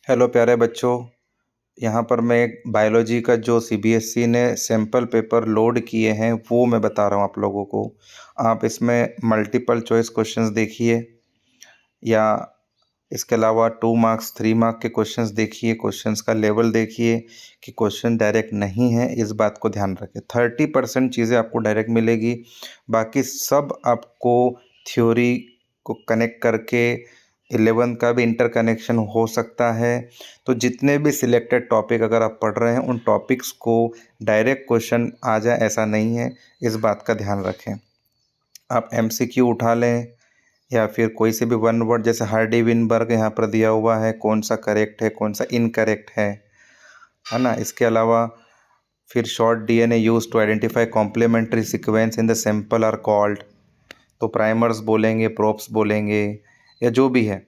Hello प्यारे बच्चों। यहाँ पर मैं एक बायोलॉजी का जो सीबीएसई ने सैम्पल पेपर लोड किए हैं वो मैं बता रहा हूँ आप लोगों को। आप इसमें मल्टीपल चॉइस क्वेश्चंस देखिए या इसके अलावा 2 मार्क्स 3 मार्क के क्वेश्चंस देखिए। क्वेश्चंस का लेवल देखिए कि क्वेश्चन डायरेक्ट नहीं है, इस बात को ध्यान रखें। 30% चीज़ें आपको डायरेक्ट मिलेगी, बाकी सब आपको थ्योरी को कनेक्ट करके 11 का भी इंटरकनेक्शन हो सकता है। तो जितने भी सिलेक्टेड टॉपिक अगर आप पढ़ रहे हैं उन टॉपिक्स को डायरेक्ट क्वेश्चन आ जाए ऐसा नहीं है, इस बात का ध्यान रखें। आप एमसीक्यू उठा लें या फिर कोई से भी वन वर्ड, जैसे हार्डी विनबर्ग यहाँ पर दिया हुआ है, कौन सा करेक्ट है कौन सा इनकरेक्ट है ना। इसके अलावा फिर short DNA use to identify complementary sequence in the sample are called, तो प्राइमर्स बोलेंगे, प्रोब्स बोलेंगे या जो भी है।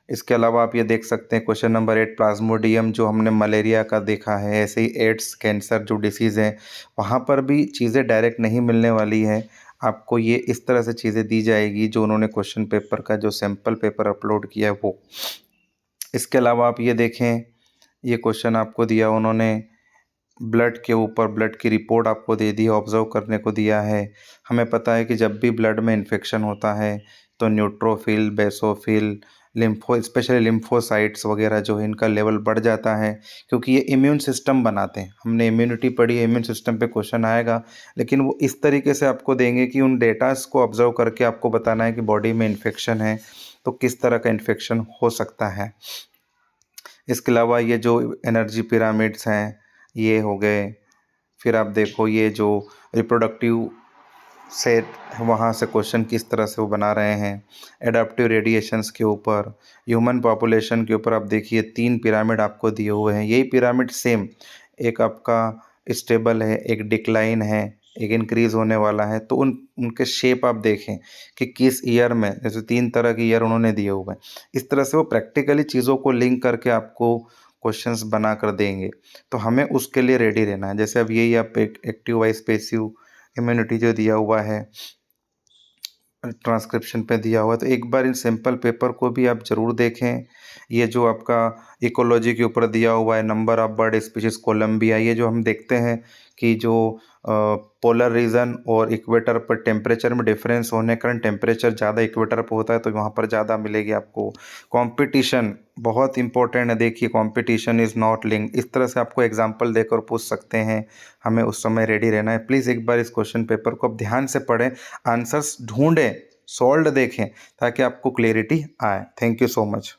इसके अलावा आप ये देख सकते हैं क्वेश्चन नंबर 8 प्लाज्मोडियम, जो हमने मलेरिया का देखा है, ऐसे ही एड्स कैंसर जो डिसीज़ है वहाँ पर भी चीज़ें डायरेक्ट नहीं मिलने वाली है। आपको ये इस तरह से चीज़ें दी जाएगी जो उन्होंने क्वेश्चन पेपर का जो सैम्पल पेपर अपलोड किया है वो। इसके अलावा आप ये देखें, ये क्वेश्चन आपको दिया उन्होंने ब्लड के ऊपर, ब्लड की रिपोर्ट आपको दे दी, ऑब्जर्व करने को दिया है। हमें पता है कि जब भी ब्लड में इन्फेक्शन होता है तो neutrophil, basophil, lympho specially lymphocytes वगैरह जो है इनका लेवल बढ़ जाता है, क्योंकि ये इम्यून सिस्टम बनाते हैं। हमने इम्यूनिटी पढ़ी है, इम्यून सिस्टम पे क्वेश्चन आएगा, लेकिन वो इस तरीके से आपको देंगे कि उन डेटास को ऑब्जर्व करके आपको बताना है कि बॉडी में इन्फेक्शन है तो किस तरह का इन्फेक्शन हो सकता है। इसके अलावा ये जो एनर्जी पिरामिड्स हैं ये हो गए। फिर आप देखो ये जो रिप्रोडक्टिव सेट, वहाँ से क्वेश्चन किस तरह से वो बना रहे हैं। एडाप्टिव रेडिएशंस के ऊपर, ह्यूमन पॉपुलेशन के ऊपर आप देखिए 3 पिरामिड आपको दिए हुए हैं। यही पिरामिड सेम, एक आपका स्टेबल है, एक डिक्लाइन है, एक इंक्रीज होने वाला है। तो उनके शेप आप देखें कि किस ईयर में, जैसे 3 तरह के ईयर उन्होंने दिए हुए हैं, इस तरह से वो प्रैक्टिकली चीज़ों को लिंक करके आपको क्वेश्चंस बना कर देंगे। तो हमें उसके लिए रेडी रहना है। जैसे अब यही आप एक्टिव वाइज पैसिव इम्यूनिटी जो दिया हुआ है ट्रांसक्रिप्शन पे दिया हुआ है, तो एक बार इन सिंपल पेपर को भी आप ज़रूर देखें। ये जो आपका इकोलॉजी के ऊपर दिया हुआ है, number of bird species Colombia, ये जो हम देखते हैं कि जो पोलर रीजन और इक्वेटर पर टेम्परेचर में डिफरेंस होने के कारण टेम्परेचर ज़्यादा इक्वेटर पर होता है तो वहाँ पर ज़्यादा मिलेगी आपको। कंपटीशन बहुत इंपॉर्टेंट है, देखिए कंपटीशन इज़ नॉट लिंक, इस तरह से आपको एग्जांपल देकर पूछ सकते हैं। हमें उस समय रेडी रहना है। प्लीज़ एक बार इस क्वेश्चन पेपर को आप ध्यान से पढ़ें, आंसर्स ढूंढें, सॉल्व देखें ताकि आपको क्लैरिटी आए। Thank you so much.